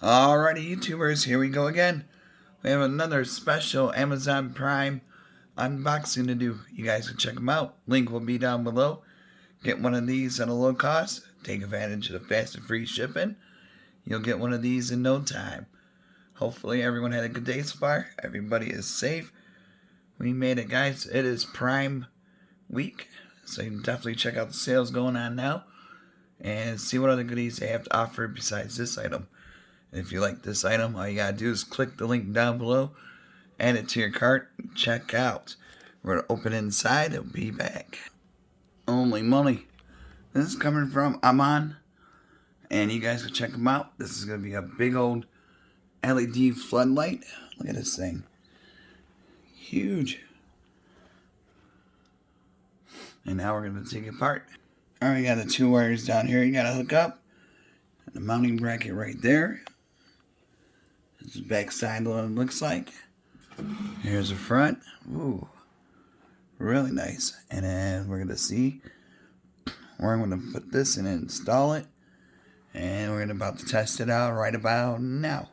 Alrighty, YouTubers, here we go again. We have another special Amazon Prime unboxing to do. You guys can check them out. Link will be down below. Get one of these at a low cost. Take advantage of the fast and free shipping. You'll get one of these in no time. Hopefully everyone had a good day so far. Everybody is safe. We made it, guys. It is Prime Week, so you can definitely check out the sales going on now and see what other goodies they have to offer besides this item. If you like this item, all you gotta do is click the link down below, add it to your cart, and check out. We're gonna open inside and be back. Holy moly. This is coming from Ammon, and you guys can check them out. This is gonna be a big old LED floodlight. Look at this thing. Huge. And now we're gonna take it apart. Alright, you got the two wires down here you gotta hook up. And the mounting bracket right there. This is the back side what it looks like. Here's the front. Ooh. Really nice. And then we're gonna see where I'm gonna put this in and install it. And we're about to test it out right about now.